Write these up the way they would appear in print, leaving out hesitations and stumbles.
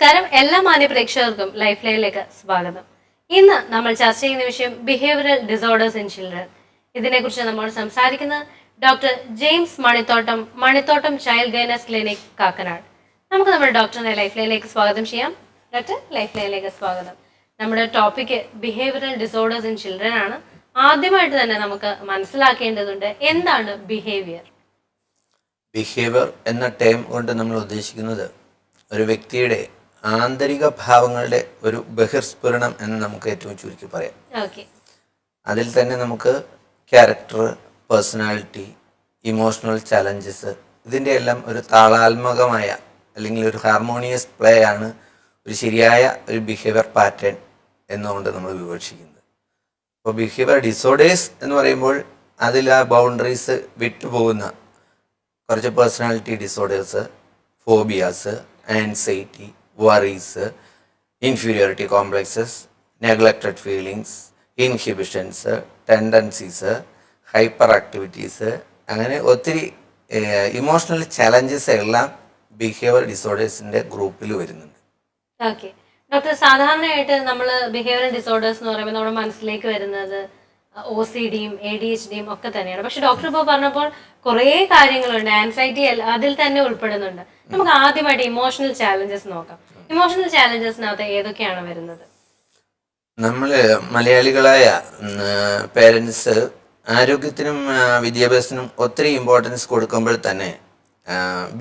നമസ്കാരം, എല്ലാ മാന്യ പ്രേക്ഷകർക്കും ലൈഫ് ലൈനിലേക്ക് സ്വാഗതം. ഇന്ന് നമ്മൾ ചർച്ച ചെയ്യുന്ന വിഷയം ബിഹേവിയറൽ ഡിസോർഡേഴ്സ് ഇൻ ചിൽഡ്രൻ. ഇതിനെക്കുറിച്ച് നമ്മൾ സംസാരിക്കുന്നത് doctor James Manithottam child guidance clinic, Kakkanad. നമുക്ക് നമ്മുടെ ഡോക്ടറിനെ ലൈഫ് ലൈനിലേക്ക് സ്വാഗതം ചെയ്യാം. ഡോക്ടർ, ലൈഫ് ലൈനിലേക്ക് സ്വാഗതം. നമ്മുടെ topic behavioural disorders in children ആണ്. ആദ്യമായിട്ട് തന്നെ നമുക്ക് മനസ്സിലാക്കേണ്ടതുണ്ട്, എന്താണ് ബിഹേവിയർ? ബിഹേവിയർ എന്ന ടേം കൊണ്ട് നമ്മൾ ഉദ്ദേശിക്കുന്നത് ഒരു വ്യക്തിയുടെ ആന്തരിക ഭാവങ്ങളുടെ ഒരു ബഹിർസ്ഫുരണം എന്ന് നമുക്ക് ഏറ്റവും ചുരുക്കി പറയാം. അതിൽ തന്നെ നമുക്ക് ക്യാരക്ടർ, പേഴ്സണാലിറ്റി, ഇമോഷണൽ ചലഞ്ചസ്, ഇതിൻ്റെ എല്ലാം ഒരു താളാത്മകമായ അല്ലെങ്കിൽ ഒരു ഹാർമോണിയസ് പ്ലേ ആണ് ഒരു ശരിയായ ഒരു ബിഹേവിയർ പാറ്റേൺ എന്നുകൊണ്ട് നമ്മൾ വിവക്ഷിക്കുന്നത്. അപ്പോൾ ബിഹേവിയർ ഡിസോർഡേഴ്സ് എന്ന് പറയുമ്പോൾ അതിൽ ആ ബൗണ്ടറീസ് വിട്ടുപോകുന്ന കുറച്ച് personality disorders, phobias, anxiety, worries, inferiority complexes, neglected feelings, inhibitions, tendencies, hyper activities, അങ്ങനെ ഒത്തിരി ഇമോഷണൽ ചലഞ്ചസ് എല്ലാം ബിഹേവിയർ ഡിസോർഡേഴ്സിൻ്റെ ഗ്രൂപ്പിൽ വരുന്നുണ്ട്. ഓക്കെ ഡോക്ടർ, സാധാരണയായിട്ട് നമ്മൾ ബിഹേവിയറൽ ഡിസോർഡേഴ്സ് എന്ന് പറയുമ്പോൾ നമ്മുടെ മനസ്സിലേക്ക് വരുന്നത് OCDയും ADHDയും ഒക്കെ തന്നെയാണ്. പക്ഷെ ഡോക്ടർ ഇപ്പോൾ പറഞ്ഞപ്പോൾ കുറേ കാര്യങ്ങളുണ്ട്, ആൻസൈറ്റി അതിൽ തന്നെ ഉൾപ്പെടുന്നുണ്ട്. നമുക്ക് ആദ്യമായിട്ട് ഇമോഷണൽ ചാലഞ്ചസ് നോക്കാം. ഇമോഷണൽ ചാലഞ്ചസിനകത്ത് ഏതൊക്കെയാണ് വരുന്നത്? നമ്മൾ മലയാളികളായ പേരൻസ് ആരോഗ്യത്തിനും വിദ്യാഭ്യാസത്തിനും ഒത്തിരി ഇമ്പോർട്ടൻസ് കൊടുക്കുമ്പോൾ തന്നെ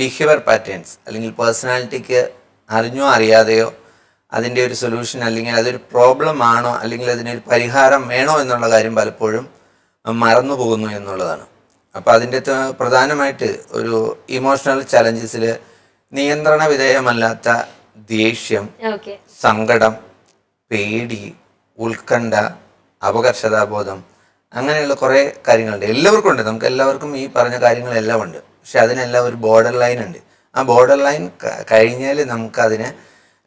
ബിഹേവിയർ പാറ്റേൺസ് അല്ലെങ്കിൽ പേഴ്സണാലിറ്റിക്ക് അറിഞ്ഞോ അറിയാതെയോ അതിൻ്റെ ഒരു സൊല്യൂഷൻ അല്ലെങ്കിൽ അതൊരു പ്രോബ്ലം ആണോ അല്ലെങ്കിൽ അതിനൊരു പരിഹാരം വേണോ എന്നുള്ള കാര്യം പലപ്പോഴും മറന്നു പോകുന്നു എന്നുള്ളതാണ്. അപ്പോൾ അതിൻ്റെ പ്രധാനമായിട്ട് ഒരു ഇമോഷണൽ ചലഞ്ചസിൽ നിയന്ത്രണ വിധേയമല്ലാത്ത ദേഷ്യം, സങ്കടം, പേടി, ഉത്കണ്ഠ, അപകർഷതാബോധം, അങ്ങനെയുള്ള കുറേ കാര്യങ്ങളുണ്ട്. എല്ലാവർക്കും ഉണ്ട്, നമുക്ക് എല്ലാവർക്കും ഈ പറഞ്ഞ കാര്യങ്ങളെല്ലാം ഉണ്ട്. പക്ഷെ അതിനെല്ലാം ഒരു ബോർഡർ ലൈൻ ഉണ്ട്. ആ ബോർഡർ ലൈൻ കഴിഞ്ഞാൽ നമുക്കതിനെ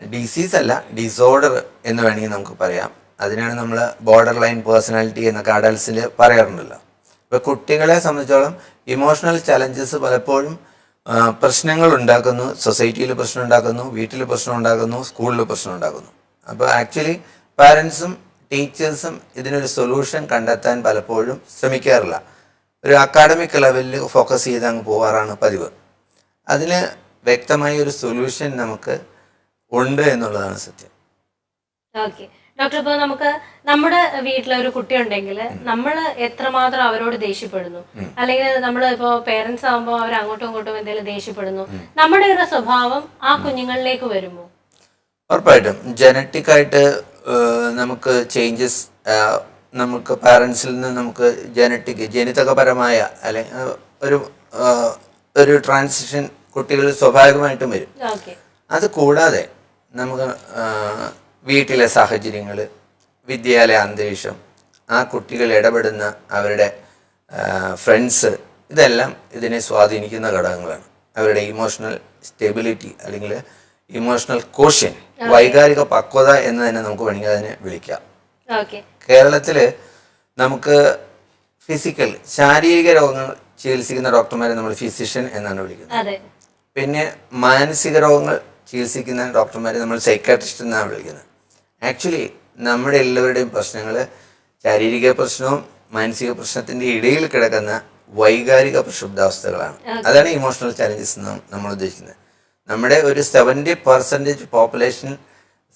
ഡിസീസ് അല്ല, ഡിസോർഡർ എന്ന് വേണമെങ്കിൽ നമുക്ക് പറയാം. അതിനാണ് നമ്മൾ ബോർഡർ ലൈൻ പേഴ്സണാലിറ്റി എന്നൊക്കെ അഡൽട്സിൽ പറയാറുണ്ടല്ലോ. ഇപ്പോൾ കുട്ടികളെ സംബന്ധിച്ചോളം ഇമോഷണൽ ചലഞ്ചസ് പലപ്പോഴും പ്രശ്നങ്ങൾ ഉണ്ടാക്കുന്നു. സൊസൈറ്റിയിൽ പ്രശ്നം ഉണ്ടാക്കുന്നു, വീട്ടിൽ പ്രശ്നം ഉണ്ടാക്കുന്നു, സ്കൂളിൽ പ്രശ്നം ഉണ്ടാക്കുന്നു. അപ്പോൾ ആക്ച്വലി പാരൻസും ടീച്ചേഴ്സും ഇതിനൊരു സൊല്യൂഷൻ കണ്ടെത്താൻ പലപ്പോഴും ശ്രമിക്കാറില്ല. ഒരു അക്കാഡമിക് ലെവലിൽ ഫോക്കസ് ചെയ്ത് അങ്ങ് പോകാറാണ് പതിവ്. അതിന് വ്യക്തമായ ഒരു സൊല്യൂഷൻ നമുക്ക് ഉണ്ട് എന്നുള്ളതാണ് സത്യം. ഓക്കെ ഡോക്ടർ, ഇപ്പോൾ നമുക്ക് നമ്മുടെ വീട്ടിലൊരു കുട്ടി ഉണ്ടെങ്കിൽ നമ്മൾ എത്രമാത്രം അവരോട് ദേഷ്യപ്പെടുന്നു, അല്ലെങ്കിൽ നമ്മൾ ഇപ്പോൾ പേരൻസ് ആകുമ്പോൾ അവർ അങ്ങോട്ടും ഇങ്ങോട്ടും എന്തെങ്കിലും ദേഷ്യപ്പെടുന്നു, നമ്മുടെ ഒരു സ്വഭാവം ആ കുഞ്ഞുങ്ങളിലേക്ക് വരുമോ? ഉറപ്പായിട്ടും ജനറ്റിക് ആയിട്ട് നമുക്ക് ചേഞ്ചസ്, നമുക്ക് പാരൻസിൽ നിന്ന് നമുക്ക് ജനിതകപരമായ അല്ലെങ്കിൽ ഒരു ട്രാൻസിഷൻ കുട്ടികളിൽ സ്വാഭാവികമായിട്ടും വരും. അത് കൂടാതെ നമുക്ക് വീട്ടിലെ സാഹചര്യങ്ങൾ, വിദ്യാലയ അന്തരീക്ഷം, ആ കുട്ടികൾ ഇടപെടുന്ന അവരുടെ ഫ്രണ്ട്സ്, ഇതെല്ലാം ഇതിനെ സ്വാധീനിക്കുന്ന ഘടകങ്ങളാണ്. അവരുടെ ഇമോഷണൽ സ്റ്റെബിലിറ്റി അല്ലെങ്കിൽ ഇമോഷണൽ കോഷ്യൻ, വൈകാരിക പക്വത എന്ന് തന്നെ നമുക്ക് വേണമെങ്കിൽ അതിനെ വിളിക്കാം. കേരളത്തിൽ നമുക്ക് ശാരീരിക രോഗങ്ങൾ ചികിത്സിക്കുന്ന ഡോക്ടർമാരെ നമ്മൾ ഫിസിഷ്യൻ എന്നാണ് വിളിക്കുന്നത്. പിന്നെ മാനസിക രോഗങ്ങൾ ചികിത്സിക്കുന്ന ഡോക്ടർമാരെ നമ്മൾ സൈക്കാട്രിസ്റ്റ് എന്നാണ് വിളിക്കുന്നത്. ആക്ച്വലി നമ്മുടെ എല്ലാവരുടെയും പ്രശ്നങ്ങൾ ശാരീരിക പ്രശ്നവും മാനസിക പ്രശ്നത്തിൻ്റെ ഇടയിൽ കിടക്കുന്ന വൈകാരിക പ്രക്ഷുബ്ധാവസ്ഥകളാണ്. അതാണ് ഇമോഷണൽ ചലഞ്ചസ് എന്ന് നമ്മൾ ഉദ്ദേശിക്കുന്നത്. നമ്മുടെ ഒരു 70% പോപ്പുലേഷൻ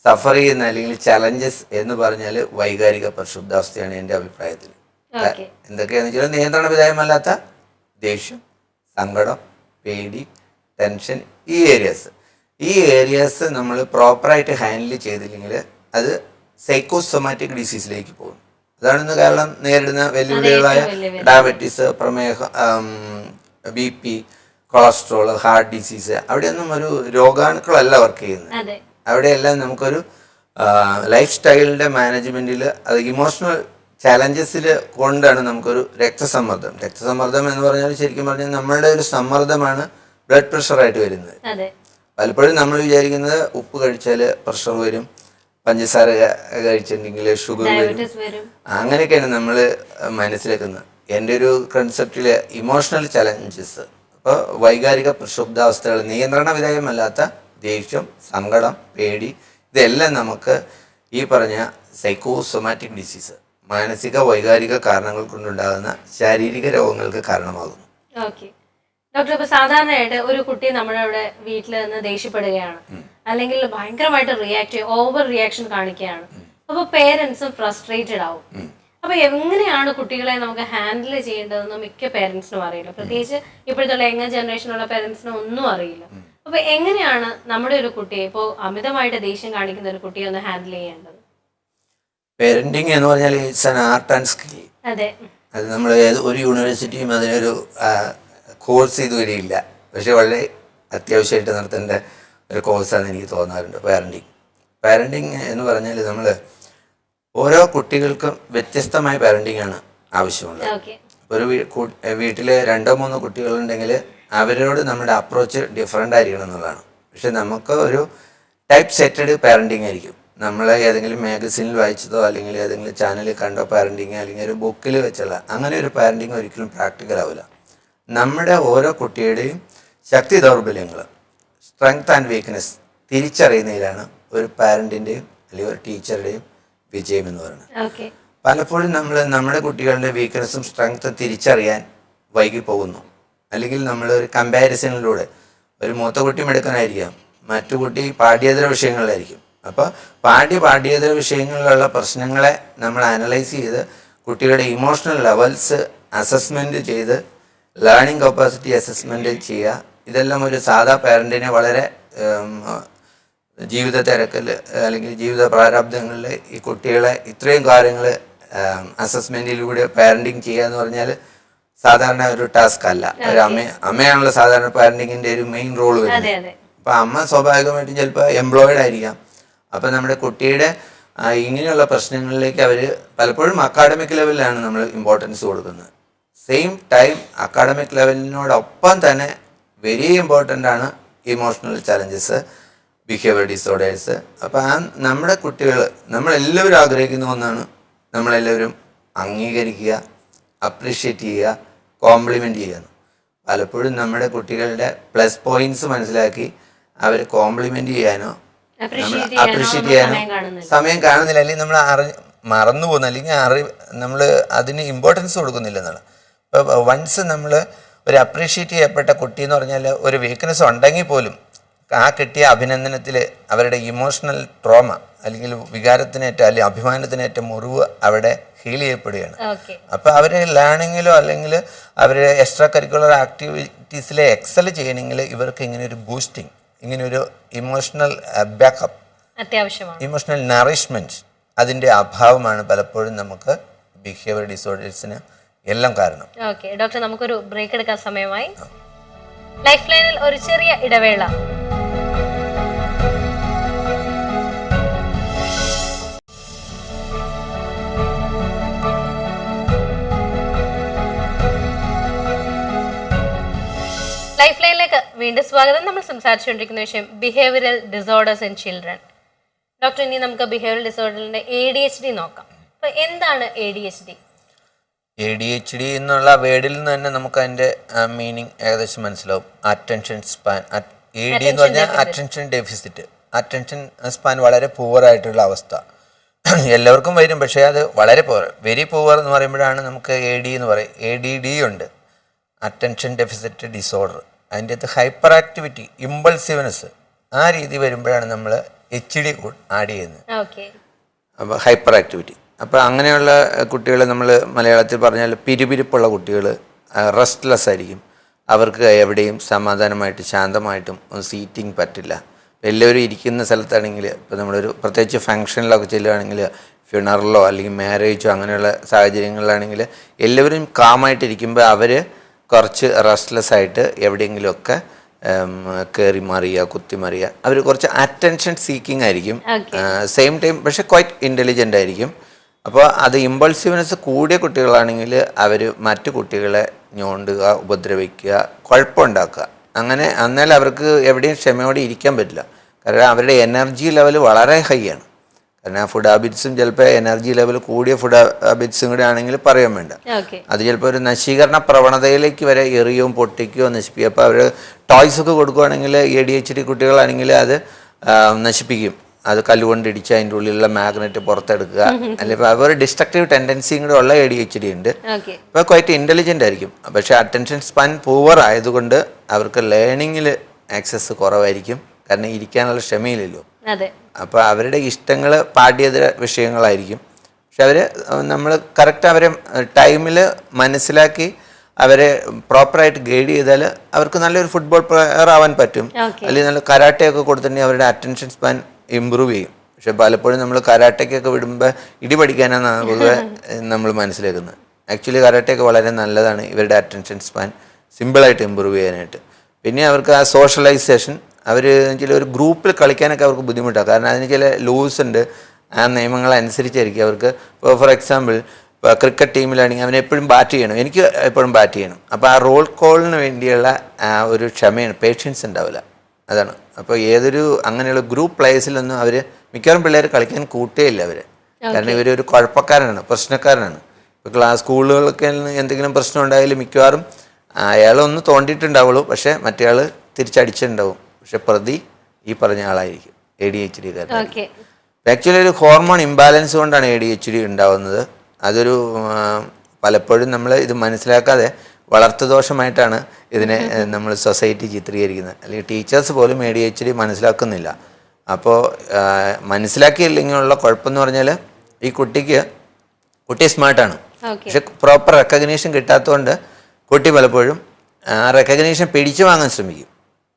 സഫർ ചെയ്യുന്ന അല്ലെങ്കിൽ ചലഞ്ചസ് എന്ന് പറഞ്ഞാൽ വൈകാരിക പ്രക്ഷുബ്ധാവസ്ഥയാണ് എൻ്റെ അഭിപ്രായത്തിൽ. എന്തൊക്കെയാണെന്ന് വെച്ചാൽ നിയന്ത്രണ വിധേയമല്ലാത്ത ദേഷ്യം, സങ്കടം, പേടി, ടെൻഷൻ, ഈ ഏരിയാസ് നമ്മൾ പ്രോപ്പറായിട്ട് ഹാൻഡിൽ ചെയ്തില്ലെങ്കിൽ അത് സൈക്കോസൊമാറ്റിക് ഡിസീസിലേക്ക് പോകും. അതാണ് ഇന്ന് കേരളം നേരിടുന്ന വെല്ലുവിളികളായ ഡയബറ്റീസ്, പ്രമേഹം, BP, കൊളസ്ട്രോൾ, ഹാർട്ട് ഡിസീസ്. അവിടെയൊന്നും ഒരു രോഗാണുക്കളല്ല വർക്ക് ചെയ്യുന്നത്. അവിടെയെല്ലാം നമുക്കൊരു ലൈഫ് സ്റ്റൈലിൻ്റെ മാനേജ്മെൻറ്റിൽ അത് ഇമോഷണൽ ചലഞ്ചസിൽ കൊണ്ടാണ് നമുക്കൊരു രക്തസമ്മർദ്ദം എന്ന് പറഞ്ഞാൽ ശരിക്കും പറഞ്ഞാൽ നമ്മളുടെ ഒരു സമ്മർദ്ദമാണ് ബ്ലഡ് പ്രഷറായിട്ട് വരുന്നത്. പലപ്പോഴും നമ്മൾ വിചാരിക്കുന്നത് ഉപ്പ് കഴിച്ചാൽ പ്രഷർ വരും, പഞ്ചസാര കഴിച്ചിട്ടുണ്ടെങ്കിൽ ഷുഗർ വരും, അങ്ങനെയൊക്കെയാണ് നമ്മൾ മനസ്സിലാക്കുന്നത്. എൻ്റെ ഒരു കൺസെപ്റ്റിൽ ഇമോഷണൽ ചലഞ്ചസ്, അപ്പോൾ വൈകാരിക പ്രക്ഷുബ്ധാവസ്ഥകൾ, നിയന്ത്രണ വിധേയമല്ലാത്ത ദേഷ്യം, സങ്കടം, പേടി, ഇതെല്ലാം നമുക്ക് ഈ പറഞ്ഞ സൈക്കോസൊമാറ്റിക് ഡിസീസ്, മാനസിക വൈകാരിക കാരണങ്ങൾ കൊണ്ടുണ്ടാകുന്ന ശാരീരിക രോഗങ്ങൾക്ക് കാരണമാകുന്നു. ഓക്കെ ഡോക്ടർ, ഇപ്പൊ സാധാരണയായിട്ട് ഒരു കുട്ടി നമ്മുടെ അവിടെ വീട്ടിൽ നിന്ന് ദേഷ്യപ്പെടുകയാണ്, അല്ലെങ്കിൽ ഭയങ്കരമായിട്ട് ഓവർ റിയാക്ഷൻ കാണിക്കുകയാണ്. അപ്പൊ പേരൻസും ഫ്രസ്ട്രേറ്റഡ് ആവും. അപ്പൊ എങ്ങനെയാണ് കുട്ടികളെ നമുക്ക് ഹാൻഡിൽ ചെയ്യേണ്ടതെന്ന് മിക്ക പേരൻസിനും അറിയില്ല. പ്രത്യേകിച്ച് ഇപ്പോഴത്തെ യങ് ജനറേഷനുള്ള പേരൻസിനും ഒന്നും അറിയില്ല. അപ്പൊ എങ്ങനെയാണ് നമ്മുടെ ഒരു കുട്ടിയെ, ഇപ്പോൾ അമിതമായിട്ട് ദേഷ്യം കാണിക്കുന്ന ഒരു കുട്ടിയെ ഒന്ന് ഹാൻഡിൽ ചെയ്യേണ്ടത്? പേരന്റിങ് എന്ന് പറഞ്ഞാൽ it's an art and skill. അതെ, അത് നമ്മൾ ഒരു യൂണിവേഴ്സിറ്റിയും അതിനൊരു കോഴ്സ് ഇതുവരെയില്ല. പക്ഷെ വളരെ അത്യാവശ്യമായിട്ട് നടത്തേണ്ട ഒരു കോഴ്സാണെന്ന് എനിക്ക് തോന്നാറുണ്ട് പാരൻറ്റിങ് എന്ന് പറഞ്ഞാൽ നമ്മൾ ഓരോ കുട്ടികൾക്കും വ്യത്യസ്തമായ പാരൻറ്റിങ് ആണ് ആവശ്യമുള്ളത്. ഒരു വീട്ടിൽ 2-3 കുട്ടികളുണ്ടെങ്കിൽ അവരോട് നമ്മുടെ അപ്രോച്ച് ഡിഫറെൻ്റ് ആയിരിക്കണം എന്നുള്ളതാണ്. പക്ഷെ നമുക്ക് ഒരു ടൈപ്പ് സെറ്റഡ് പാരൻറ്റിങ് ആയിരിക്കും. നമ്മൾ ഏതെങ്കിലും മാഗസീനിൽ വായിച്ചതോ അല്ലെങ്കിൽ ഏതെങ്കിലും ചാനലിൽ കണ്ടോ പാരൻറ്റിങ്, അല്ലെങ്കിൽ ഒരു ബുക്കിൽ വെച്ചുള്ള അങ്ങനെ ഒരു പാരൻറ്റിങ് ഒരിക്കലും പ്രാക്ടിക്കൽ ആവില്ല. നമ്മുടെ ഓരോ കുട്ടിയുടെയും ശക്തി ദൗർബല്യങ്ങൾ, സ്ട്രെങ്ത് ആൻഡ് വീക്ക്നെസ് തിരിച്ചറിയുന്നതിലാണ് ഒരു പാരൻറ്റിൻ്റെയും അല്ലെങ്കിൽ ഒരു ടീച്ചറുടെയും വിജയം എന്ന് പറയുന്നത്. പലപ്പോഴും നമ്മൾ നമ്മുടെ കുട്ടികളുടെ വീക്ക്നെസ്സും സ്ട്രെങ്ത്തും തിരിച്ചറിയാൻ വൈകി പോകുന്നു. അല്ലെങ്കിൽ നമ്മൾ ഒരു കമ്പാരിസണിലൂടെ, ഒരു മൂത്ത കുട്ടി മിടുക്കനായിരിക്കാം, മറ്റു കുട്ടി പാഠ്യേതര വിഷയങ്ങളിലായിരിക്കും. അപ്പോൾ പാഠ്യേതര വിഷയങ്ങളിലുള്ള പ്രശ്നങ്ങളെ നമ്മൾ അനലൈസ് ചെയ്ത് കുട്ടികളുടെ ഇമോഷണൽ ലെവൽസ് അസസ്മെൻറ്റ് ചെയ്ത് ലേണിംഗ് കപ്പാസിറ്റി അസസ്മെൻറ്റ് ചെയ്യുക. ഇതെല്ലാം ഒരു സാധാ പാരൻറ്റിനെ വളരെ ജീവിത തിരക്കിൽ അല്ലെങ്കിൽ ജീവിത പ്രാരാബ്ദങ്ങളിൽ ഈ കുട്ടികളെ ഇത്രയും കാര്യങ്ങൾ അസസ്മെൻറ്റിലൂടെ പാരൻറ്റിങ് ചെയ്യുക എന്ന് പറഞ്ഞാൽ സാധാരണ ഒരു ടാസ്ക് അല്ല. ഒരു അമ്മയാണല്ലോ സാധാരണ പാരൻറ്റിങ്ങിൻ്റെ ഒരു മെയിൻ റോൾ വരുന്നത്. അപ്പോൾ അമ്മ സ്വാഭാവികമായിട്ടും ചിലപ്പോൾ എംപ്ലോയിഡ് ആയിരിക്കാം. അപ്പോൾ നമ്മുടെ കുട്ടിയുടെ ഇങ്ങനെയുള്ള പ്രശ്നങ്ങളിലേക്ക് അവർ പലപ്പോഴും അക്കാഡമിക് ലെവലിലാണ് നമ്മൾ ഇമ്പോർട്ടൻസ് കൊടുക്കുന്നത്. സെയിം ടൈം അക്കാഡമിക് ലെവലിനോടൊപ്പം തന്നെ വെരി ഇമ്പോർട്ടൻ്റ് ആണ് ഇമോഷണൽ ചലഞ്ചസ്, ബിഹേവിയർ ഡിസോർഡേഴ്സ്. അപ്പോൾ നമ്മുടെ കുട്ടികൾ, നമ്മളെല്ലാവരും ആഗ്രഹിക്കുന്ന ഒന്നാണ് നമ്മളെല്ലാവരും അംഗീകരിക്കുക, അപ്രീഷിയേറ്റ് ചെയ്യുക, കോംപ്ലിമെൻ്റ് ചെയ്യുക. പലപ്പോഴും നമ്മുടെ കുട്ടികളുടെ പ്ലസ് പോയിൻറ്റ്സ് മനസ്സിലാക്കി അവർ കോംപ്ലിമെൻ്റ് ചെയ്യാനോ അപ്രീഷിയേറ്റ് ചെയ്യാനോ സമയം കാണുന്നില്ല, അല്ലെങ്കിൽ നമ്മൾ മറന്നു പോകുന്നു, അല്ലെങ്കിൽ നമ്മൾ അതിന് ഇമ്പോർട്ടൻസ് കൊടുക്കുന്നില്ല എന്നാണ്. ഇപ്പോൾ വൺസ് നമ്മൾ ഒരു അപ്രീഷിയേറ്റ് ചെയ്യപ്പെട്ട കുട്ടി എന്ന് പറഞ്ഞാൽ ഒരു വീക്ക്നെസ് ഉണ്ടെങ്കിൽ പോലും ആ കിട്ടിയ അഭിനന്ദനത്തിൽ അവരുടെ ഇമോഷണൽ ട്രോമ അല്ലെങ്കിൽ വികാരത്തിനേറ്റ അല്ലെങ്കിൽ അഭിമാനത്തിനേറ്റ മുറിവ് അവിടെ ഹീൽ ചെയ്യപ്പെടുകയാണ്. അപ്പോൾ അവർ ലേണിങ്ങിലോ അല്ലെങ്കിൽ അവർ എക്സ്ട്രാ കരിക്കുലർ ആക്ടിവിറ്റീസിലെ എക്സൽ ചെയ്യണമെങ്കിൽ ഇവർക്ക് ഇങ്ങനെ ഒരു ബൂസ്റ്റിംഗ്, ഇങ്ങനെ ഒരു ഇമോഷണൽ ബാക്കപ്പ് അത്യാവശ്യമാണ്. ഇമോഷണൽ നറിഷ്മെൻറ്റ് അതിൻ്റെ അഭാവമാണ് പലപ്പോഴും നമുക്ക് ബിഹേവിയർ ഡിസോർഡേഴ്സിന് എല്ലാം കാരണം. ഓക്കെ ഡോക്ടർ, നമുക്കൊരു ബ്രേക്ക് എടുക്കാൻ സമയമായി. ലൈഫ് ലൈനിൽ ഒരു ചെറിയ ഇടവേള. ലൈഫ് ലൈനിലേക്ക് വീണ്ടും സ്വാഗതം. നമ്മൾ സംസാരിച്ചുകൊണ്ടിരിക്കുന്ന വിഷയം behavioural disorders in children. Doctor, ഇനി നമുക്ക് ബിഹേവിയറൽ ഡിസോർഡറിന്റെ ADHD നോക്കാം. അപ്പൊ എന്താണ് ADHD? ADHD എന്നുള്ള വേർഡിൽ നിന്ന് തന്നെ നമുക്ക് അതിൻ്റെ മീനിങ് ഏകദേശം മനസ്സിലാവും. Attention span. AD എന്ന് പറഞ്ഞാൽ അറ്റൻഷൻ ഡെഫിസിറ്റ്. അറ്റൻഷൻ സ്പാൻ വളരെ പൂവറായിട്ടുള്ള അവസ്ഥ എല്ലാവർക്കും വരും. പക്ഷേ അത് വളരെ വെരി പൂവർ എന്ന് പറയുമ്പോഴാണ് നമുക്ക് AD എന്ന് പറയും. ADD ഉണ്ട്, അറ്റൻഷൻ ഡെഫിസിറ്റ് ഡിസോർഡർ. അതിൻ്റെ അകത്ത് ഹൈപ്പർ ആക്ടിവിറ്റി, ഇമ്പൾസീവ്നെസ്, ആ രീതി വരുമ്പോഴാണ് നമ്മൾ HD ആഡ് ചെയ്യുന്നത്. അപ്പോൾ ഹൈപ്പർ ആക്ടിവിറ്റി. അപ്പോൾ അങ്ങനെയുള്ള കുട്ടികൾ നമ്മൾ മലയാളത്തിൽ പറഞ്ഞാൽ പിരിപിരിപ്പുള്ള കുട്ടികൾ, റെസ്റ്റ്ലെസ് ആയിരിക്കും. അവർക്ക് എവിടെയും സമാധാനമായിട്ട് ശാന്തമായിട്ടും സീറ്റിംഗ് പറ്റില്ല. എല്ലാവരും ഇരിക്കുന്ന സ്ഥലത്താണെങ്കിൽ, ഇപ്പോൾ നമ്മളൊരു പ്രത്യേകിച്ച് ഫങ്ഷനിലൊക്കെ ചെല്ലുകയാണെങ്കിൽ, ഫ്യൂണറലോ അല്ലെങ്കിൽ മാരേജോ അങ്ങനെയുള്ള സാഹചര്യങ്ങളിലാണെങ്കിൽ എല്ലാവരും കാമായിട്ടിരിക്കുമ്പോൾ അവർ കുറച്ച് റെസ്റ്റ്ലെസ് ആയിട്ട് എവിടെയെങ്കിലുമൊക്കെ കയറി മറിയുക, കുത്തി മറിയുക. അവർ കുറച്ച് അറ്റൻഷൻ സീക്കിംഗ് ആയിരിക്കും. സെയിം ടൈം പക്ഷെ ക്വൈറ്റ് ഇൻ്റലിജൻ്റ് ആയിരിക്കും. അപ്പോൾ അത് ഇമ്പൾസീവ്നെസ് കൂടിയ കുട്ടികളാണെങ്കിൽ അവർ മറ്റു കുട്ടികളെ ഞോണ്ടുക, ഉപദ്രവിക്കുക, കുഴപ്പമുണ്ടാക്കുക. അങ്ങനെ എന്നാൽ അവർക്ക് എവിടെയും ക്ഷമയോടെ ഇരിക്കാൻ പറ്റില്ല. കാരണം അവരുടെ എനർജി ലെവൽ വളരെ ഹൈ ആണ്. കാരണം ആ ഫുഡ് ഹാബിറ്റ്സും ചിലപ്പോൾ എനർജി ലെവൽ കൂടിയ ഫുഡ് ഹാബിറ്റ്സും കൂടെ ആണെങ്കിൽ പറയാൻ വേണ്ട. അത് ചിലപ്പോൾ ഒരു നശീകരണ പ്രവണതയിലേക്ക് വരെ എറിയോ പൊട്ടിക്കുകയോ നശിപ്പിക്കുക. അപ്പോൾ അവർ ടോയ്സ് ഒക്കെ കൊടുക്കുകയാണെങ്കിൽ ADHD കുട്ടികളാണെങ്കിൽ അത് നശിപ്പിക്കും. അത് കല്ലുകൊണ്ട് ഇടിച്ച് അതിൻ്റെ ഉള്ളിലുള്ള മാഗ്നറ്റ് പുറത്തെടുക്കുക. അല്ലെങ്കിൽ അവർ ഡിസ്ട്രക്റ്റീവ് ടെൻഡൻസിയും കൂടെ ഉള്ള ADHD ഉണ്ട്. അപ്പോൾ ക്വൈറ്റ് ഇൻ്റലിജൻ്റ് ആയിരിക്കും. പക്ഷേ അറ്റൻഷൻ സ്പാൻ പൂവർ ആയതുകൊണ്ട് അവർക്ക് ലേണിങ്ങിൽ ആക്സസ് കുറവായിരിക്കും. കാരണം ഇരിക്കാനുള്ള ക്ഷമയില്ലല്ലോ. അപ്പോൾ അവരുടെ ഇഷ്ടങ്ങൾ പാഠ്യേതര വിഷയങ്ങളായിരിക്കും. പക്ഷെ അവർ നമ്മൾ കറക്റ്റ് അവരെ ടൈമിൽ മനസ്സിലാക്കി അവരെ പ്രോപ്പറായിട്ട് ഗൈഡ് ചെയ്താൽ അവർക്ക് നല്ലൊരു ഫുട്ബോൾ പ്ലെയർ ആവാൻ പറ്റും. അല്ലെങ്കിൽ നല്ല കരാട്ടയൊക്കെ കൊടുത്തിട്ടുണ്ടെങ്കിൽ അവരുടെ അറ്റൻഷൻ സ്പാൻ ഇമ്പ്രൂവ് ചെയ്യും. പക്ഷെ പലപ്പോഴും നമ്മൾ കരാട്ടയ്ക്കൊക്കെ വിടുമ്പോൾ ഇടി പഠിക്കാനാണ് പൊതുവെ നമ്മൾ മനസ്സിലാക്കുന്നത്. ആക്ച്വലി കരാട്ടയൊക്കെ വളരെ നല്ലതാണ് ഇവരുടെ അറ്റൻഷൻ സ്പാൻ സിമ്പിളായിട്ട് ഇമ്പ്രൂവ് ചെയ്യാനായിട്ട്. പിന്നെ അവർക്ക് ആ സോഷ്യലൈസേഷൻ അവർ ചില ഒരു ഗ്രൂപ്പിൽ കളിക്കാനൊക്കെ അവർക്ക് ബുദ്ധിമുട്ടാണ്. കാരണം അതിന് ചില ലൂസ് ഉണ്ട്. ആ നിയമങ്ങളനുസരിച്ചായിരിക്കും അവർക്ക്. ഇപ്പോൾ ഫോർ എക്സാമ്പിൾ ഇപ്പോൾ ക്രിക്കറ്റ് ടീമിലാണെങ്കിൽ അവന് എപ്പോഴും ബാറ്റ് ചെയ്യണം, എനിക്ക് എപ്പോഴും ബാറ്റ് ചെയ്യണം. അപ്പോൾ ആ റോൾ കോളിന് വേണ്ടിയുള്ള ഒരു ക്ഷമയാണ്, പേഷ്യൻസ് ഉണ്ടാവില്ല. അതാണ്. അപ്പോൾ ഏതൊരു അങ്ങനെയുള്ള ഗ്രൂപ്പ് പ്ലേസിലൊന്നും അവർ മിക്കവാറും പിള്ളേർ കളിക്കാൻ കൂട്ടുകയില്ല അവർ. കാരണം ഇവരൊരു കുഴപ്പക്കാരനാണ്, പ്രശ്നക്കാരനാണ്. ഇപ്പോൾ സ്കൂളുകളൊക്കെ എന്തെങ്കിലും പ്രശ്നം ഉണ്ടായാലും മിക്കവാറും അയാളൊന്ന് തോണ്ടിയിട്ടുണ്ടാവുള്ളൂ, പക്ഷേ മറ്റേ ആൾ തിരിച്ചടിച്ചിട്ടുണ്ടാവും. പക്ഷെ പ്രതി ഈ പറഞ്ഞ ആളായിരിക്കും ADHD കാരൻ. ആക്ച്വലി ഒരു ഹോർമോൺ ഇംബാലൻസ് കൊണ്ടാണ് ADHD ഉണ്ടാവുന്നത്. അതൊരു പലപ്പോഴും നമ്മൾ ഇത് മനസ്സിലാക്കാതെ വളർത്തുദോഷമായിട്ടാണ് ഇതിനെ നമ്മൾ സൊസൈറ്റി ചിത്രീകരിക്കുന്നത്. അല്ലെങ്കിൽ ടീച്ചേഴ്സ് പോലും ADHD മനസ്സിലാക്കുന്നില്ല. അപ്പോൾ മനസ്സിലാക്കിയില്ലെങ്കിലുള്ള കുഴപ്പമെന്ന് പറഞ്ഞാൽ ഈ കുട്ടി സ്മാർട്ടാണ്, പക്ഷെ പ്രോപ്പർ റെക്കഗ്നീഷൻ കിട്ടാത്തതുകൊണ്ട് കുട്ടി പലപ്പോഴും റെക്കഗ്നീഷൻ പിടിച്ചു വാങ്ങാൻ ശ്രമിക്കും.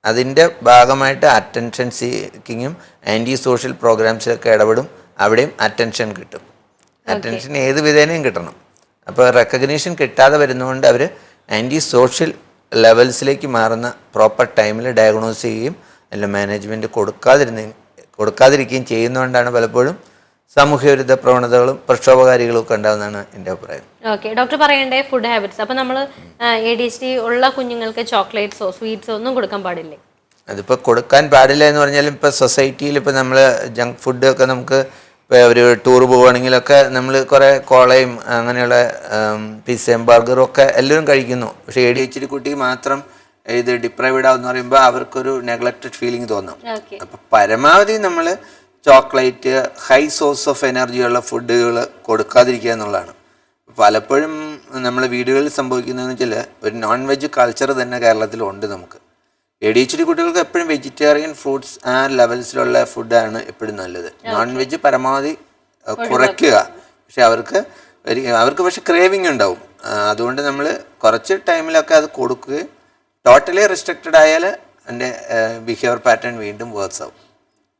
അതിൻ്റെ ഭാഗമായിട്ട് അറ്റൻഷൻ സീക്കിങ്ങും ആൻറ്റി സോഷ്യൽ പ്രോഗ്രാംസിലൊക്കെ ഇടപെടും. അവിടെയും അറ്റൻഷൻ കിട്ടും. അറ്റൻഷൻ ഏത് വിധേനയും കിട്ടണം. അപ്പോൾ റെക്കഗ്നീഷൻ കിട്ടാതെ വരുന്നതുകൊണ്ട് അവർ ആൻറ്റി സോഷ്യൽ ലെവൽസിലേക്ക് മാറുന്ന പ്രോപ്പർ ടൈമിൽ ഡയഗ്നോസ് ചെയ്യുകയും അല്ല മാനേജ്മെൻറ്റ് കൊടുക്കാതിരിക്കുകയും ചെയ്യുന്നതുകൊണ്ടാണ് പലപ്പോഴും സാമൂഹ്യവിരുദ്ധ പ്രവണതകളും പ്രക്ഷോഭകാരികളും ഒക്കെ ഉണ്ടാകുന്നതാണ് എൻ്റെ അഭിപ്രായം. ഓക്കെ, ഡോക്ടർ പറയണ്ടേ ഫുഡ് ഹാബിറ്റ്സ്. അപ്പോൾ നമ്മൾ ADHD ഉള്ള കുഞ്ഞുങ്ങൾക്ക് ചോക്ലേറ്റ്സോ സ്വീറ്റ്സോ ഒന്നും കൊടുക്കാൻ പാടില്ലേ? അതിപ്പോൾ കൊടുക്കാൻ പാടില്ല എന്ന് പറഞ്ഞാലും ഇപ്പോൾ സൊസൈറ്റിയിൽ ഇപ്പോൾ നമ്മൾ ജങ്ക് ഫുഡൊക്കെ നമുക്ക് ഇപ്പോൾ ഒരു ടൂർ പോവുകയാണെങ്കിലൊക്കെ നമ്മൾ കുറേ കോളയും അങ്ങനെയുള്ള പിസ്സയും ബർഗറും ഒക്കെ എല്ലാവരും കഴിക്കുന്നു. പക്ഷേ ADHD കുട്ടി മാത്രം ഇത് ഡിപ്രൈവ്ഡ് ആവെന്ന് പറയുമ്പോൾ അവർക്കൊരു നെഗ്ലക്റ്റഡ് ഫീലിംഗ് തോന്നും. അപ്പം പരമാവധി നമ്മൾ chocolate, high source of energy ഉള്ള ഫുഡുകൾ കൊടുക്കാതിരിക്കുക എന്നുള്ളതാണ്. പലപ്പോഴും നമ്മൾ വീടുകളിൽ സംഭവിക്കുന്നതെന്ന് വെച്ചാൽ ഒരു നോൺ വെജ് കൾച്ചർ തന്നെ കേരളത്തിലുണ്ട്. നമുക്ക് ADHD കുട്ടികൾക്ക് എപ്പോഴും വെജിറ്റേറിയൻ ഫ്രൂട്ട്സ് ആ ലെവൽസിലുള്ള ഫുഡാണ് എപ്പോഴും നല്ലത്. നോൺ വെജ് പരമാവധി കുറയ്ക്കുക. പക്ഷെ അവർക്ക് പക്ഷെ ക്രേവിങ് ഉണ്ടാവും. അതുകൊണ്ട് നമ്മൾ കുറച്ച് ടൈമിലൊക്കെ അത് കൊടുക്കുകയും ടോട്ടലി റെസ്ട്രിക്റ്റഡ് ആയാൽ എൻ്റെ ബിഹേവിയർ പാറ്റേൺ വീണ്ടും വേഴ്സ് ആവും.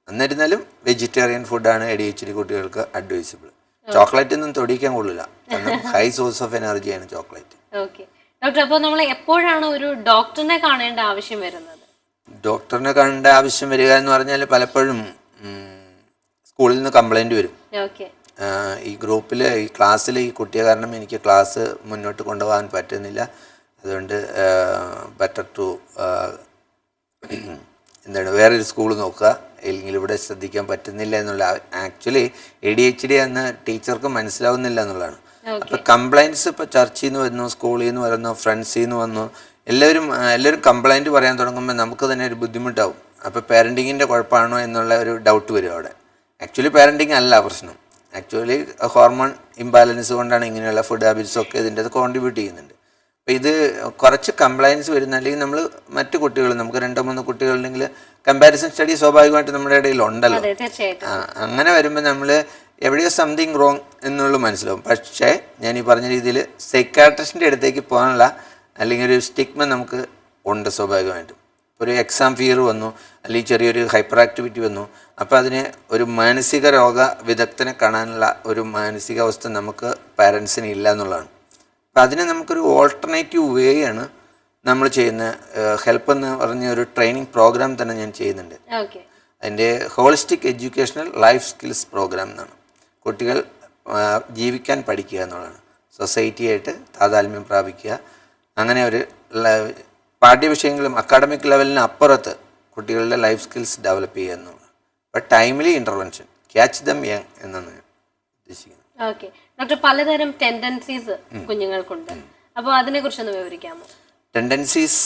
എന്നിരുന്നാലും വെജിറ്റേറിയൻ ഫുഡാണ് ADHD കുട്ടികൾക്ക് അഡ്വൈസബിൾ. ചോക്ലേറ്റ് ഒന്നും തൊടിക്കാൻ കൊള്ളില്ല, കാരണം ഹൈ സോഴ്സ് ഓഫ് എനർജിയാണ് ചോക്ലേറ്റ്. ഡോക്ടർ, അപ്പോൾ നമ്മൾ എപ്പോഴാണ് ഒരു ഡോക്ടറിനെ കാണേണ്ട ആവശ്യം വരുന്നത്? ഡോക്ടറിനെ കാണേണ്ട ആവശ്യം വരിക എന്ന് പറഞ്ഞാൽ പലപ്പോഴും സ്കൂളിൽ നിന്ന് കംപ്ലൈൻറ്റ് വരും. ഈ ഗ്രൂപ്പിൽ ഈ ക്ലാസ്സിൽ ഈ കുട്ടിയെ കാരണം എനിക്ക് ക്ലാസ് മുന്നോട്ട് കൊണ്ടുപോകാൻ പറ്റുന്നില്ല, അതുകൊണ്ട് ബെറ്റർ ടു വേറൊരു സ്കൂൾ നോക്കുക, അല്ലെങ്കിൽ ഇവിടെ ശ്രദ്ധിക്കാൻ പറ്റുന്നില്ല എന്നുള്ള. ആക്ച്വലി ADHD എന്ന് ടീച്ചർക്ക് മനസ്സിലാവുന്നില്ല എന്നുള്ളതാണ്. അപ്പോൾ കംപ്ലൈൻറ്റ്സ് ഇപ്പോൾ ചർച്ചിൽ നിന്ന് വരുന്നു, സ്കൂളിൽ നിന്ന് വരുന്നു, ഫ്രണ്ട്സിൽ നിന്ന് വന്നു, എല്ലാവരും കംപ്ലൈൻറ്റ് പറയാൻ തുടങ്ങുമ്പോൾ നമുക്ക് തന്നെ ഒരു ബുദ്ധിമുട്ടാവും. അപ്പോൾ പാരൻറ്റിങ്ങിൻ്റെ കുഴപ്പമാണോ എന്നുള്ള ഒരു ഡൗട്ട് വരും അവിടെ. ആക്ച്വലി പാരൻറ്റിങ് അല്ല പ്രശ്നം. ആക്ച്വലി ഹോർമോൺ ഇംബാലൻസ് കൊണ്ടാണ് ഇങ്ങനെയുള്ള ഫുഡ് ഹാബിറ്റ്സൊക്കെ ഇതിൻ്റെ അത് കോൺട്രിബ്യൂട്ട് ചെയ്യുന്നുണ്ട്. അപ്പോൾ ഇത് കുറച്ച് കംപ്ലൈൻസ് വരുന്ന, അല്ലെങ്കിൽ നമ്മൾ മറ്റു കുട്ടികൾ, നമുക്ക് 2-3 കുട്ടികളുണ്ടെങ്കിൽ കമ്പാരിസൺ സ്റ്റഡി സ്വാഭാവികമായിട്ട് നമ്മുടെ ഇടയിൽ ഉണ്ടല്ലോ. അങ്ങനെ വരുമ്പോൾ നമ്മൾ എവിടെയോ സംതിങ് റോങ് എന്നുള്ളത് മനസ്സിലാവും. പക്ഷേ ഞാൻ ഈ പറഞ്ഞ രീതിയിൽ സൈക്കാട്രിസ്റ്റിൻ്റെ അടുത്തേക്ക് പോകാനുള്ള അല്ലെങ്കിൽ ഒരു സ്റ്റിഗ്മ നമുക്ക് ഉണ്ട് സ്വാഭാവികമായിട്ടും. ഒരു എക്സാം ഫിയർ വന്നു, അല്ലെങ്കിൽ ചെറിയൊരു ഹൈപ്പർ ആക്ടിവിറ്റി വന്നു, അപ്പോൾ അതിന് ഒരു മാനസിക രോഗ വിദഗ്ധനെ കാണാനുള്ള ഒരു മാനസികാവസ്ഥ നമുക്ക് പാരൻസിന് ഇല്ല എന്നുള്ളതാണ്. അപ്പം അതിന് നമുക്കൊരു ഓൾട്ടർനേറ്റീവ് വേ ആണ് നമ്മൾ ചെയ്യുന്ന ഹെൽപ്പ് എന്ന് പറഞ്ഞ ഒരു ട്രെയിനിങ് പ്രോഗ്രാം തന്നെ ഞാൻ ചെയ്യുന്നുണ്ട്. അതിൻ്റെ holistic educational life skills program എന്നാണ്. കുട്ടികൾ ജീവിക്കാൻ പഠിക്കുക എന്നുള്ളതാണ്. സൊസൈറ്റിയായിട്ട് താതാത്മ്യം പ്രാപിക്കുക, അങ്ങനെ ഒരു പാഠ്യവിഷയങ്ങളും അക്കാഡമിക് ലെവലിന് അപ്പുറത്ത് കുട്ടികളുടെ ലൈഫ് സ്കിൽസ് ഡെവലപ്പ് ചെയ്യുക എന്നുള്ളത്. അപ്പോൾ timely intervention, catch dum young എന്നാണ് ഉദ്ദേശിക്കുന്നത്. ഓക്കെ ഡോക്ടർ, പലതരം ടെൻഡൻസീസ് കുഞ്ഞുങ്ങൾക്കുണ്ട്, അപ്പോൾ അതിനെ കുറിച്ചൊന്ന് വിവരിക്കാമോ? ടെൻഡൻസീസ്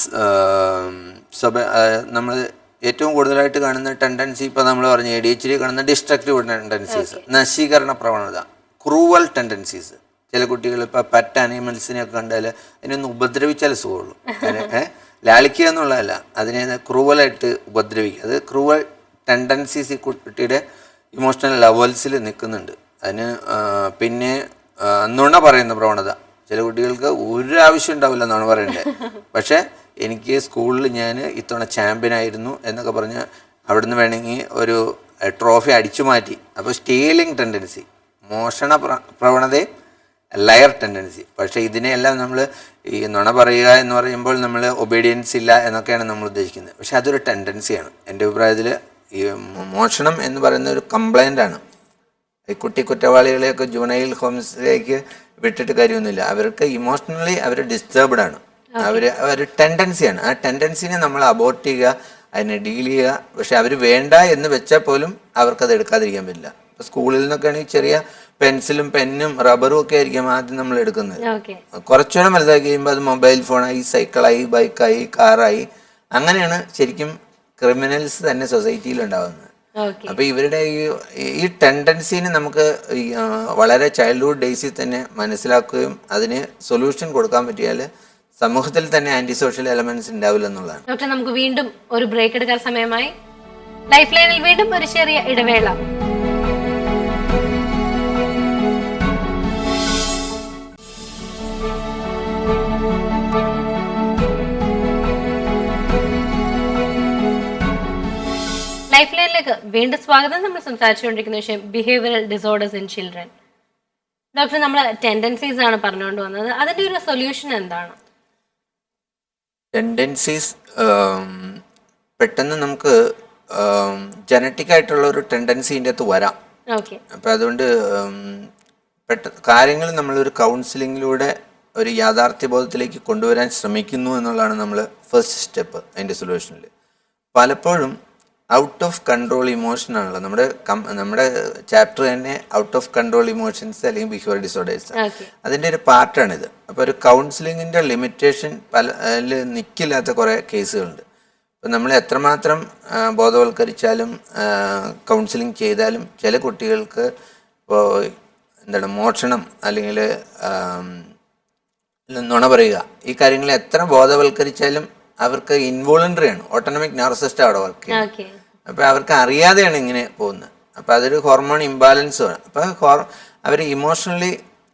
നമ്മൾ ഏറ്റവും കൂടുതലായിട്ട് കാണുന്ന ടെൻഡൻസി ഇപ്പോൾ നമ്മൾ പറഞ്ഞ ADHD കാണുന്ന ഡിസ്ട്രക്റ്റീവ് ടെൻഡൻസീസ്, നശീകരണ പ്രവണത, ക്രൂവൽ ടെൻഡൻസീസ്. ചില കുട്ടികൾ ഇപ്പോൾ പെറ്റ് ആനിമൽസിനെയൊക്കെ കണ്ടാൽ അതിനൊന്ന് ഉപദ്രവിച്ചാൽ സുഖമുള്ളൂ. ലാളിക്കുക എന്നുള്ളതല്ല, അതിനെ ക്രൂവലായിട്ട് ഉപദ്രവിക്കുക. അത് ക്രൂവൽ ടെൻഡൻസീസ് ഈ കുട്ടിയുടെ ഇമോഷണൽ ലെവൽസിൽ നിൽക്കുന്നുണ്ട്. അതിന് പിന്നെ നുണ പറയുന്ന പ്രവണത. ചില കുട്ടികൾക്ക് ഒരു ആവശ്യം ഉണ്ടാവില്ല നുണ പറയണ്ടേ, പക്ഷേ എനിക്ക് സ്കൂളിൽ ഞാൻ ഇത്തവണ ചാമ്പ്യനായിരുന്നു എന്നൊക്കെ പറഞ്ഞ് അവിടുന്ന് വേണമെങ്കിൽ ഒരു ട്രോഫി അടിച്ചു മാറ്റി. അപ്പോൾ സ്റ്റീലിംഗ് ടെൻഡൻസി, മോഷണ പ്രവണതയും ലയർ ടെൻഡൻസി. പക്ഷേ ഇതിനെയെല്ലാം നമ്മൾ ഈ നുണ പറയുക എന്ന് പറയുമ്പോൾ നമ്മൾ ഒബീഡിയൻസ് ഇല്ല എന്നൊക്കെയാണ് നമ്മൾ ഉദ്ദേശിക്കുന്നത്. പക്ഷെ അതൊരു ടെൻഡൻസിയാണ്. എൻ്റെ അഭിപ്രായത്തിൽ ഈ മോഷണം എന്ന് പറയുന്ന ഒരു കംപ്ലൈൻ്റ് ആണ്. ഈ കുറ്റവാളികളെയൊക്കെ ജുവനൈൽ ഹോംസിലേക്ക് വിട്ടിട്ട് കാര്യമൊന്നുമില്ല. അവർക്ക് ഇമോഷണലി അവർ ഡിസ്റ്റർബ്ഡ് ആണ്. ഒരു ടെൻഡൻസിയാണ്. ആ ടെൻഡൻസിനെ നമ്മൾ അബോർട്ട് ചെയ്യുക, അതിനെ ഡീൽ ചെയ്യുക. പക്ഷെ അവർ വേണ്ട എന്ന് വെച്ചാൽ പോലും അവർക്കത് എടുക്കാതിരിക്കാൻ പറ്റില്ല. ഇപ്പോൾ സ്കൂളിൽ നിന്നൊക്കെ ആണെങ്കിൽ ചെറിയ പെൻസിലും പെന്നും റബ്ബറും ഒക്കെ ആയിരിക്കും ആദ്യം നമ്മൾ എടുക്കുന്നത്. കുറച്ചുകൂടെ വലുതായി കഴിയുമ്പോൾ അത് മൊബൈൽ ഫോണായി, സൈക്കിളായി, ബൈക്കായി, കാറായി. അങ്ങനെയാണ് ശരിക്കും ക്രിമിനൽസ് തന്നെ സൊസൈറ്റിയിൽ ഉണ്ടാകുന്നത്. അപ്പോൾ ഇവരുടെ ഈ ടെൻഡൻസിനെ നമുക്ക് വളരെ ചൈൽഡ്ഹുഡ് ഡേയ്സിൽ തന്നെ മനസ്സിലാക്കുകയും അതിന് സൊല്യൂഷൻ കൊടുക്കാൻ പറ്റിയാൽ സമൂഹത്തിൽ തന്നെ ആന്റി സോഷ്യൽ എലമെന്റ്സ് ഉണ്ടാവില്ല എന്നുള്ളതാണ്. ഡോക്ടർ, നമുക്ക് വീണ്ടും ഒരു ബ്രേക്ക് എടുക്കാൻ സമയമായി. ലൈഫ് ലൈനിൽ വീണ്ടും ഒരു ചെറിയ ഇടവേള. ലൈഫ് ലൈനിലേക്ക് വീണ്ടും സ്വാഗതം. നമ്മൾ സംസാരിച്ചുകൊണ്ടിരിക്കുന്ന വിഷയം behavioural disorders in children. Doctor, നമ്മൾ ടെൻഡൻസീസ് ആണ് പറഞ്ഞുകൊണ്ട് വന്നത്. അതിന്റെ ഒരു സൊല്യൂഷൻ എന്താണ്? ടെൻഡൻസീസ് പെട്ടെന്ന് നമുക്ക് ജനറ്റിക് ആയിട്ടുള്ള ഒരു ടെൻഡൻസിൻ്റെ അകത്ത് വരാം. അപ്പം അതുകൊണ്ട് കാര്യങ്ങൾ നമ്മളൊരു കൗൺസിലിങ്ങിലൂടെ ഒരു യാഥാർത്ഥ്യബോധത്തിലേക്ക് കൊണ്ടുവരാൻ ശ്രമിക്കുന്നു എന്നുള്ളതാണ് നമ്മൾ ഫസ്റ്റ് സ്റ്റെപ്പ് അതിൻ്റെ സൊല്യൂഷനിൽ. പലപ്പോഴും ഔട്ട് ഓഫ് കൺട്രോൾ ഇമോഷൻ ആണല്ലോ നമ്മുടെ ചാപ്റ്റർ തന്നെ ഔട്ട് ഓഫ് കൺട്രോൾ ഇമോഷൻസ് അല്ലെങ്കിൽ ബിഹേവിയർ ഡിസോർഡേഴ്സ്, അതിൻ്റെ ഒരു പാർട്ടാണിത്. അപ്പോൾ ഒരു കൗൺസിലിങ്ങിൻ്റെ ലിമിറ്റേഷൻ നിൽക്കില്ലാത്ത കുറേ കേസുകളുണ്ട്. അപ്പം നമ്മൾ എത്രമാത്രം ബോധവൽക്കരിച്ചാലും കൗൺസിലിംഗ് ചെയ്താലും ചില കുട്ടികൾക്ക് ഇപ്പോൾ മോഷണം അല്ലെങ്കിൽ നുണ പറയുക, ഈ കാര്യങ്ങൾ എത്ര ബോധവൽക്കരിച്ചാലും അവർക്ക് ഇൻവോളണ്ടറി ആണ്. ഓട്ടോണമിക് നെർവസ് സിസ്റ്റം അവിടെ വർക്ക് ചെയ്യും. അപ്പോൾ അവർക്ക് അറിയാതെയാണ് ഇങ്ങനെ പോകുന്നത്. അപ്പോൾ അതൊരു ഹോർമോൺ ഇംബാലൻസ് ആണ്. അപ്പോൾ അവർ ഇമോഷണലി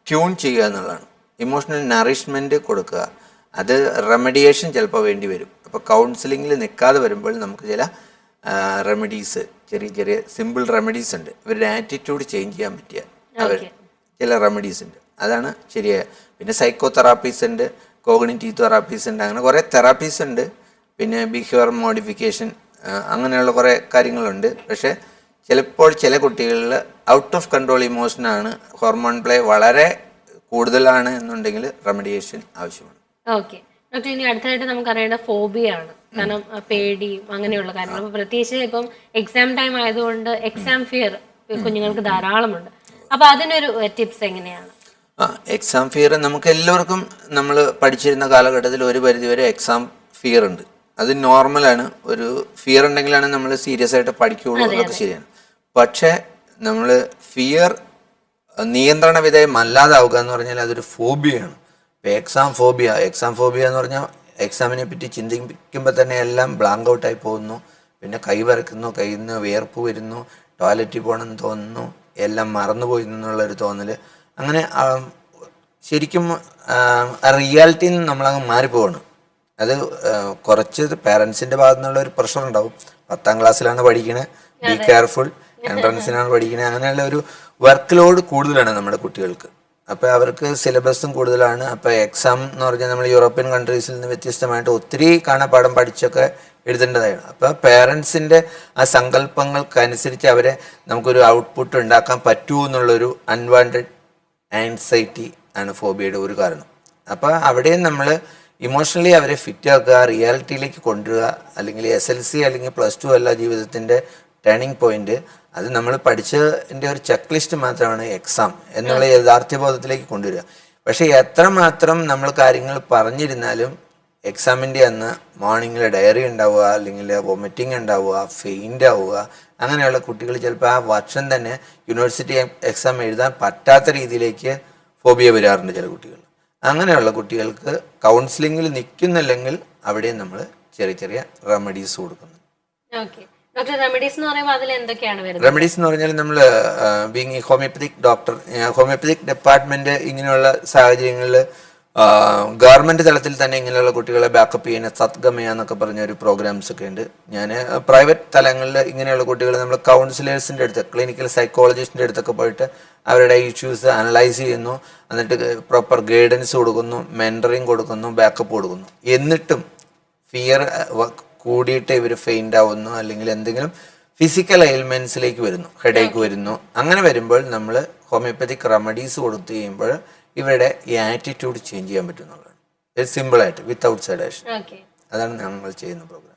ട്യൂൺ ചെയ്യുക എന്നുള്ളതാണ്. ഇമോഷണൽ നറിഷ്മെൻറ്റ് കൊടുക്കുക. അത് റെമഡിയേഷൻ ചിലപ്പോൾ വേണ്ടി വരും. അപ്പോൾ കൗൺസിലിങ്ങിൽ നിൽക്കാതെ വരുമ്പോൾ നമുക്ക് ചില റെമഡീസ്, ചെറിയ ചെറിയ സിമ്പിൾ റെമഡീസ് ഉണ്ട്. ഇവരുടെ ആറ്റിറ്റ്യൂഡ് ചേഞ്ച് ചെയ്യാൻ പറ്റിയ ചില റെമഡീസ് ഉണ്ട്. അതാണ് ശരിയായ. പിന്നെ സൈക്കോ തെറാപ്പീസ് ഉണ്ട്, കോഗ്നിറ്റീവ് തെറാപ്പീസ് ഉണ്ട്, അങ്ങനെ കുറേ തെറാപ്പീസ് ഉണ്ട്. പിന്നെ ബിഹേവിയർ മോഡിഫിക്കേഷൻ, അങ്ങനെയുള്ള കുറേ കാര്യങ്ങളുണ്ട്. പക്ഷേ ചിലപ്പോൾ ചില കുട്ടികളിൽ ഔട്ട് ഓഫ് കൺട്രോൾ ഇമോഷനാണ്, ഹോർമോൺ പ്ലേ വളരെ കൂടുതലാണ് എന്നുണ്ടെങ്കിൽ റെമഡിയേഷൻ ആവശ്യമാണ്. ഓക്കെ ഡോക്ടർ, ഇനി അടുത്തായിട്ട് നമുക്കറിയേണ്ട ഫോബിയ ആണ്. കാരണം പേടിയും അങ്ങനെയുള്ള കാര്യങ്ങൾ. അപ്പോൾ പ്രത്യേകിച്ച് ഇപ്പം എക്സാം ടൈം ആയതുകൊണ്ട് എക്സാം ഫിയർ കുഞ്ഞുങ്ങൾക്ക് ധാരാളമുണ്ട്. അപ്പോൾ അതിനൊരു ടിപ്സ് എങ്ങനെയാണ്? എക്സാം ഫിയർ നമുക്ക് എല്ലാവർക്കും, നമ്മൾ പഠിച്ചിരുന്ന കാലഘട്ടത്തിൽ ഒരു പരിധിവരെ എക്സാം ഫിയർ ഉണ്ട്. അത് നോർമലാണ്. ഒരു ഫിയർ ഉണ്ടെങ്കിലാണ് നമ്മൾ സീരിയസ് ആയിട്ട് പഠിക്കുകയുള്ളൂ, അതൊക്കെ ശരിയാണ്. പക്ഷേ നമ്മൾ ഫിയർ നിയന്ത്രണ വിധേയം അല്ലാതാവുക എന്ന് പറഞ്ഞാൽ അതൊരു ഫോബിയാണ്. ഇപ്പോൾ എക്സാം ഫോബിയ എന്ന് പറഞ്ഞാൽ എക്സാമിനെ പറ്റി ചിന്തിക്കുമ്പോൾ തന്നെ എല്ലാം ബ്ലാങ്ക് ഔട്ടായി പോകുന്നു. പിന്നെ കൈ വരയ്ക്കുന്നു, കയ്യിൽ നിന്ന് വിയർപ്പ് വരുന്നു, ടോയ്ലറ്റിൽ പോകണമെന്ന് തോന്നുന്നു, എല്ലാം മറന്നുപോയി എന്നുള്ളൊരു തോന്നൽ. അങ്ങനെ ശരിക്കും റിയാലിറ്റിയിൽ നിന്ന് നമ്മളങ്ങ് മാറിപ്പോവാണ്. അത് കുറച്ച് പേരൻസിൻ്റെ ഭാഗത്തു നിന്നുള്ള ഒരു പ്രഷർ ഉണ്ടാവും. 10ാം ക്ലാസ്സിലാണ് പഠിക്കണത്, ബി കെയർഫുൾ, എൻട്രൻസിനാണ് പഠിക്കണത്, അങ്ങനെയുള്ള ഒരു വർക്ക് ലോഡ് കൂടുതലാണ് നമ്മുടെ കുട്ടികൾക്ക്. അപ്പോൾ അവർക്ക് സിലബസും കൂടുതലാണ്. അപ്പോൾ എക്സാം എന്ന് പറഞ്ഞാൽ നമ്മൾ യൂറോപ്യൻ കൺട്രീസിൽ നിന്ന് വ്യത്യസ്തമായിട്ട് ഒത്തിരി കാണാപ്പാഠം പഠിച്ചൊക്കെ എഴുതേണ്ടതാണ്. അപ്പോൾ പേരൻസിൻ്റെ ആ സങ്കല്പങ്ങൾക്കനുസരിച്ച് അവരെ നമുക്കൊരു ഔട്ട്പുട്ട് ഉണ്ടാക്കാൻ പറ്റൂ എന്നുള്ളൊരു അൺവാണ്ടഡ് ആൻസൈറ്റി ആണ് ഫോബിയയുടെ ഒരു കാരണം. അപ്പോൾ അവിടെയും നമ്മൾ ഇമോഷണലി അവരെ ഫിറ്റ് ആക്കുക, റിയാലിറ്റിയിലേക്ക് കൊണ്ടുവരിക. അല്ലെങ്കിൽ SLC അല്ലെങ്കിൽ +2 അല്ല ജീവിതത്തിൻ്റെ ടേണിംഗ് പോയിന്റ്. അത് നമ്മൾ പഠിച്ചതിൻ്റെ ഒരു ചെക്ക് ലിസ്റ്റ് മാത്രമാണ് എക്സാം എന്നുള്ള യഥാർത്ഥബോധത്തിലേക്ക് കൊണ്ടുവരിക. പക്ഷേ എത്രമാത്രം നമ്മൾ കാര്യങ്ങൾ പറഞ്ഞിരുന്നാലും എക്സാമിൻ്റെ അന്ന് മോർണിംഗിൽ ഡയറി ഉണ്ടാവുക, അല്ലെങ്കിൽ വൊമിറ്റിംഗ് ഉണ്ടാവുക, ഫെയിൻ്റ് ആവുക, അങ്ങനെയുള്ള കുട്ടികൾ ചിലപ്പോൾ ആ വർഷം തന്നെ യൂണിവേഴ്സിറ്റി എക്സാം എഴുതാൻ പറ്റാത്ത രീതിയിലേക്ക് ഫോബിയ വരാറുണ്ട് ചില കുട്ടികൾ. അങ്ങനെയുള്ള കുട്ടികൾക്ക് കൗൺസിലിങ്ങിൽ നിൽക്കുന്നില്ലെങ്കിൽ അവിടെ നമ്മൾ ചെറിയ ചെറിയ റെമഡീസ് കൊടുക്കുന്നു. റെമഡീസ് എന്ന് പറഞ്ഞാൽ നമ്മൾ being homoeopathic doctor, homoeopathic department ഇങ്ങനെയുള്ള സാഹചര്യങ്ങളിൽ ഗവൺമെന്റ് തലത്തിൽ തന്നെ ഇങ്ങനെയുള്ള കുട്ടികളെ ബാക്കപ്പ് ചെയ്യുന്ന സത്ഗമയ എന്നൊക്കെ പറഞ്ഞ ഒരു പ്രോഗ്രാംസ് ഒക്കെ ഉണ്ട്. ഞാൻ പ്രൈവറ്റ് തലങ്ങളിൽ ഇങ്ങനെയുള്ള കുട്ടികൾ നമ്മൾ കൗൺസിലേഴ്സിൻ്റെ അടുത്ത്, ക്ലിനിക്കൽ സൈക്കോളജിസ്റ്റിൻ്റെ അടുത്തൊക്കെ പോയിട്ട് അവരുടെ ഇഷ്യൂസ് അനലൈസ് ചെയ്യുന്നു, എന്നിട്ട് പ്രോപ്പർ ഗൈഡൻസ് കൊടുക്കുന്നു, മെൻറ്ററിങ് കൊടുക്കുന്നു, ബാക്കപ്പ് കൊടുക്കുന്നു. എന്നിട്ടും ഫിയർ കൂടിയിട്ട് ഇവർ ഫെയിൻ്റ് ആവുന്നു, അല്ലെങ്കിൽ എന്തെങ്കിലും ഫിസിക്കൽ എയിൽമെൻറ്റ്സിലേക്ക് വരുന്നു, ഹെഡേക്ക് വരുന്നു. അങ്ങനെ വരുമ്പോൾ നമ്മൾ ഹോമിയോപ്പതിക് റെമഡീസ് കൊടുത്തു കഴിയുമ്പോൾ ഇവരുടെ ഈ ആറ്റിറ്റ്യൂഡ് ചേഞ്ച് ചെയ്യാൻ പറ്റുന്നുള്ളതാണ്. സിമ്പിളായിട്ട് വിത്തൗട്ട് സെഡേഷൻ. അതാണ് നമ്മൾ ചെയ്യുന്ന പ്രോഗ്രാം.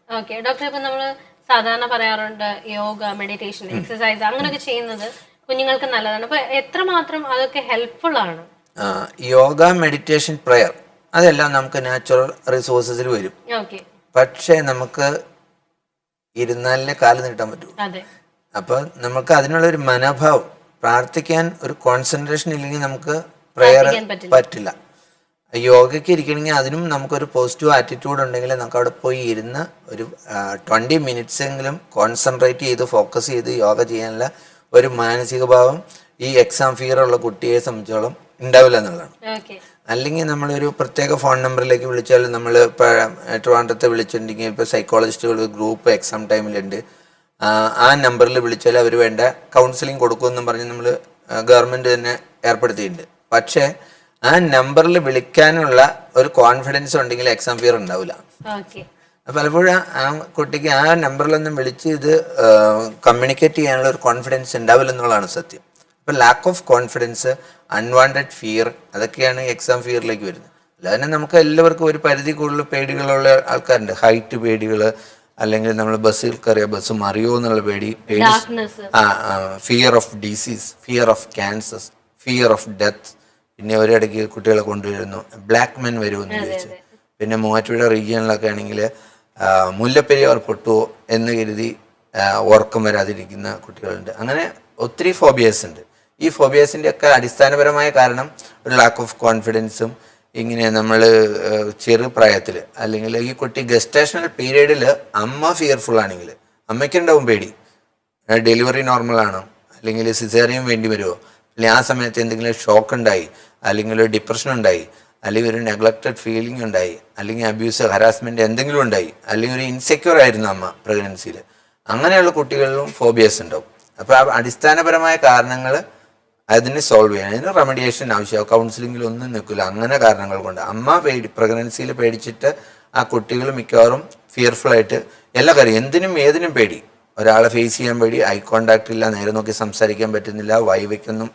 ഡോക്ടർ, ഇപ്പൊ നമ്മൾ സാധാരണ പറയാറുണ്ട് യോഗ, മെഡിറ്റേഷൻ, എക്സസൈസ് അങ്ങനെയൊക്കെ ചെയ്യുന്നത് കുഞ്ഞുങ്ങൾക്ക് നല്ലതാണ്. അപ്പൊ എത്രമാത്രം അതൊക്കെ ഹെൽപ്ഫുൾ ആണ്? യോഗ, മെഡിറ്റേഷൻ, പ്രയർ അതെല്ലാം നമുക്ക് നാച്ചുറൽ റിസോഴ്സസിൽ വരും. പക്ഷേ നമുക്ക് ഇരുന്നാലേ കാല് നീട്ടാൻ പറ്റും. അപ്പൊ നമുക്ക് അതിനുള്ളൊരു മനോഭാവം, പ്രാർത്ഥിക്കാൻ ഒരു കോൺസെൻട്രേഷൻ ഇല്ലെങ്കിൽ നമുക്ക് പ്രയർ പറ്റില്ല. യോഗയ്ക്ക് ഇരിക്കണമെങ്കിൽ അതിനും നമുക്കൊരു പോസിറ്റീവ് ആറ്റിറ്റ്യൂഡ് ഉണ്ടെങ്കിൽ നമുക്ക് അവിടെ പോയി ഇരുന്ന് ഒരു 20 മിനിറ്റ്സ് എങ്കിലും കോൺസെൻട്രേറ്റ് ചെയ്ത് ഫോക്കസ് ചെയ്ത് യോഗ ചെയ്യാനുള്ള ഒരു മാനസിക ഭാവം ഈ എക്സാം ഫിയർ ഉള്ള കുട്ടിയെ സംബന്ധിച്ചോളം ഉണ്ടാവില്ല എന്നുള്ളതാണ്. അല്ലെങ്കിൽ നമ്മളൊരു പ്രത്യേക ഫോൺ നമ്പറിലേക്ക് വിളിച്ചാൽ, നമ്മൾ ഇപ്പോൾ ട്രിവാൻഡ്രത്തെ വിളിച്ചിട്ടുണ്ടെങ്കിൽ ഇപ്പോൾ സൈക്കോളജിസ്റ്റുകൾ ഗ്രൂപ്പ് എക്സാം ടൈമിലുണ്ട്, ആ നമ്പറിൽ വിളിച്ചാൽ അവർ വേണ്ട കൗൺസിലിംഗ് കൊടുക്കുമെന്നും പറഞ്ഞ് നമ്മൾ ഗവൺമെൻറ് തന്നെ ഏർപ്പെടുത്തിയിട്ടുണ്ട്. പക്ഷേ ആ നമ്പറിൽ വിളിക്കാനുള്ള ഒരു കോൺഫിഡൻസ് ഉണ്ടെങ്കിൽ എക്സാം ഫിയർ ഉണ്ടാവില്ല. പലപ്പോഴും ആ കുട്ടിക്ക് ആ നമ്പറിലൊന്നും വിളിച്ച് ഇത് കമ്മ്യൂണിക്കേറ്റ് ചെയ്യാനുള്ള ഒരു കോൺഫിഡൻസ് ഉണ്ടാവില്ല എന്നുള്ളതാണ് സത്യം. അപ്പോൾ lack of confidence, unwanted fear, അതൊക്കെയാണ് എക്സാം ഫിയറിലേക്ക് വരുന്നത്. അല്ലാതെ നമുക്ക് എല്ലാവർക്കും ഒരു പരിധി കൂടുതൽ പേടികളുള്ള ആൾക്കാരുണ്ട്. ഹൈറ്റ് പേടികൾ, അല്ലെങ്കിൽ നമ്മൾ ബസ്സിൽ കയറിയ ബസ് മറിയോ എന്നുള്ള പേടി, fear of disease, fear of cancer, fear of death. പിന്നെ ഒരിടയ്ക്ക് കുട്ടികളെ കൊണ്ടുവരുന്നു ബ്ലാക്ക് മെൻ വരുമെന്ന് ചോദിച്ചു. പിന്നെ മൂവാറ്റുപുഴ റീജിയനിലൊക്കെ ആണെങ്കിൽ മുല്ലപ്പെരിയാർ പൊട്ടുവോ എന്ന് കരുതി ഉറക്കം വരാതിരിക്കുന്ന കുട്ടികളുണ്ട്. അങ്ങനെ ഒത്തിരി ഫോബിയസ് ഉണ്ട്. ഈ ഫോബിയസിൻ്റെ ഒക്കെ അടിസ്ഥാനപരമായ കാരണം ഒരു ലാക്ക് ഓഫ് കോൺഫിഡൻസും, ഇങ്ങനെ നമ്മൾ ചെറുപ്രായത്തിൽ അല്ലെങ്കിൽ ഈ കുട്ടി ഗസ്റ്റേഷണൽ പീരീഡിൽ അമ്മ ഫിയർഫുൾ ആണെങ്കിൽ അമ്മയ്ക്കുണ്ടാവും പേടി, ഡെലിവറി നോർമലാണോ, അല്ലെങ്കിൽ സിസേറിയൻ വേണ്ടി വരുമോ, അല്ലെങ്കിൽ ആ സമയത്ത് എന്തെങ്കിലും ഷോക്ക് ഉണ്ടായി, അല്ലെങ്കിൽ ഒരു ഡിപ്രഷൻ ഉണ്ടായി, അല്ലെങ്കിൽ ഒരു നെഗ്ലക്റ്റഡ് ഫീലിംഗ് ഉണ്ടായി, അല്ലെങ്കിൽ അബ്യൂസ്, ഹരാസ്മെൻറ്റ് എന്തെങ്കിലും ഉണ്ടായി, അല്ലെങ്കിൽ ഒരു ഇൻസെക്യൂർ ആയിരുന്നു അമ്മ പ്രഗ്നൻസിയിൽ, അങ്ങനെയുള്ള കുട്ടികളിലും ഫോബിയസ് ഉണ്ടാവും. അപ്പോൾ ആ അടിസ്ഥാനപരമായ കാരണങ്ങൾ അതിന് സോൾവ് ചെയ്യാൻ, അതിന് റെമഡിയേഷൻ ആവശ്യമാവും. കൗൺസിലിങ്ങിലൊന്നും നിൽക്കില്ല അങ്ങനെ കാരണങ്ങൾ കൊണ്ട്. അമ്മ പ്രഗ്നൻസിയിൽ പേടിച്ചിട്ട് ആ കുട്ടികൾ മിക്കവാറും ഫിയർഫുള്ളായിട്ട് എല്ലാ കാര്യം, എന്തിനും ഏതിനും പേടി. ഒരാളെ ഫേസ് ചെയ്യാൻ പേടി, ഐ കോണ്ടാക്ട് ഇല്ല, നേരെ നോക്കി സംസാരിക്കാൻ പറ്റുന്നില്ല, വൈവയ്ക്കൊന്നും,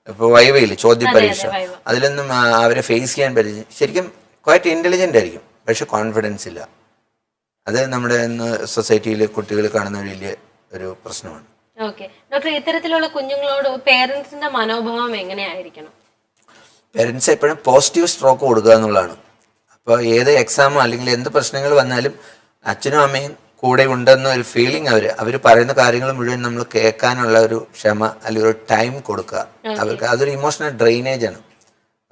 ഇപ്പോൾ വൈവയില്ല ചോദ്യ പരീക്ഷ, അതിലൊന്നും അവരെ ഫേസ് ചെയ്യാൻ പറ്റില്ല. ശരിക്കും ക്വൈറ്റ് ഇൻ്റലിജൻ്റ് ആയിരിക്കും, പക്ഷെ കോൺഫിഡൻസ് ഇല്ല. അത് നമ്മുടെ ഇന്ന് സൊസൈറ്റിയിൽ കുട്ടികൾ കാണുന്ന വലിയ ഒരു പ്രശ്നമാണ്. ഡോക്ടർ, ഇത്തരത്തിലുള്ള കുഞ്ഞുങ്ങളോട് പേരൻസിന്റെ മനോഭാവം എങ്ങനെയായിരിക്കണം? പേരൻസ് എപ്പോഴും പോസിറ്റീവ് സ്ട്രോക്ക് കൊടുക്കുക എന്നുള്ളതാണ്. അപ്പോൾ ഏത് എക്സാമോ അല്ലെങ്കിൽ എന്ത് പ്രശ്നങ്ങൾ വന്നാലും അച്ഛനും അമ്മയും കൂടെ ഉണ്ടെന്ന ഒരു ഫീലിംഗ്, അവർ പറയുന്ന കാര്യങ്ങൾ മുഴുവൻ നമ്മൾ കേൾക്കാനുള്ള ഒരു ക്ഷമ അല്ലെങ്കിൽ ഒരു ടൈം കൊടുക്കുക അവർക്ക്. അതൊരു ഇമോഷണൽ ഡ്രെയിനേജ് ആണ്.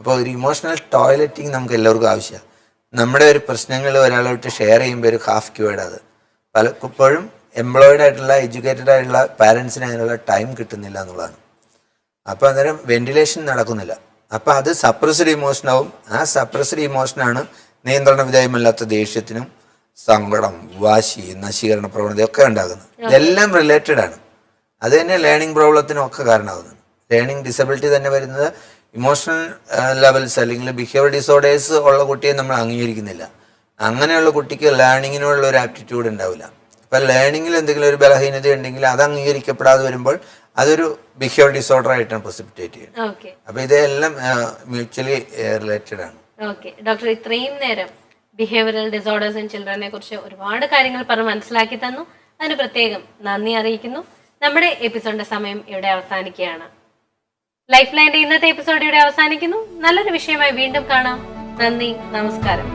അപ്പോൾ ഒരു ഇമോഷണൽ ടോയ്ലറ്റിങ് നമുക്ക് എല്ലാവർക്കും ആവശ്യമാണ്. നമ്മുടെ ഒരു പ്രശ്നങ്ങൾ ഒരാളോട്ട് ഷെയർ ചെയ്യുമ്പോൾ ഒരു ഹാഫ് ക്യൂവേഡ്, അത് പലപ്പോഴും എംപ്ലോയിഡ് ആയിട്ടുള്ള എഡ്യൂക്കേറ്റഡ് ആയിട്ടുള്ള പാരൻസിന് അതിനുള്ള ടൈം കിട്ടുന്നില്ല എന്നുള്ളതാണ്. അപ്പോൾ അന്നേരം വെന്റിലേഷൻ നടക്കുന്നില്ല. അപ്പോൾ അത് സപ്രസ്ഡ് ഇമോഷനാവും. ആ സപ്രസ്ഡ് ഇമോഷനാണ് നിയന്ത്രണ വിധേയമല്ലാത്ത ദേഷ്യത്തിനും സങ്കടം, വാശി, നശീകരണ പ്രവണതയൊക്കെ ഉണ്ടാകുന്നത്. ഇതെല്ലാം റിലേറ്റഡ് ആണ്. അത് തന്നെ ലേണിംഗ് പ്രോബ്ലത്തിനും ഒക്കെ കാരണമാകുന്നത്. ലേണിംഗ് ഡിസബിലിറ്റി തന്നെ വരുന്നത് ഇമോഷണൽ ലെവൽസ് അല്ലെങ്കിൽ ബിഹേവിയർ ഡിസോർഡേഴ്സ് ഉള്ള കുട്ടിയെ നമ്മൾ അംഗീകരിക്കുന്നില്ല. അങ്ങനെയുള്ള കുട്ടിക്ക് ലേണിങ്ങിനുള്ള ഒരു ആപ്റ്റിറ്റ്യൂഡ് ഉണ്ടാവില്ല. അപ്പം ലേണിങ്ങിൽ എന്തെങ്കിലും ഒരു ബലഹീനത ഉണ്ടെങ്കിൽ അത് അംഗീകരിക്കപ്പെടാതെ വരുമ്പോൾ അതൊരു ബിഹേവിയർ ഡിസോർഡർ ആയിട്ടാണ് പ്രസിപ്പിറ്റേറ്റ് ചെയ്യുന്നത്. അപ്പം ഇതെല്ലാം മ്യൂച്വലി റിലേറ്റഡ് ആണ്. ഡോക്ടർ, ഇത്രയും നേരം ബിഹേവിയറൽ ഡിസോർഡേഴ്സ് ഇൻ ചിൽഡ്രനെ കുറിച്ച് ഒരുപാട് കാര്യങ്ങൾ പറഞ്ഞ് മനസ്സിലാക്കി തന്നു. അതിന് പ്രത്യേകം നന്ദി അറിയിക്കുന്നു. നമ്മുടെ എപ്പിസോഡിന്റെ സമയം ഇവിടെ അവസാനിക്കുകയാണ്. ലൈഫ് ലൈൻ്റെ ഇന്നത്തെ എപ്പിസോഡ് ഇവിടെ അവസാനിക്കുന്നു. നല്ലൊരു വിഷയമായി വീണ്ടും കാണാം. നന്ദി, നമസ്കാരം.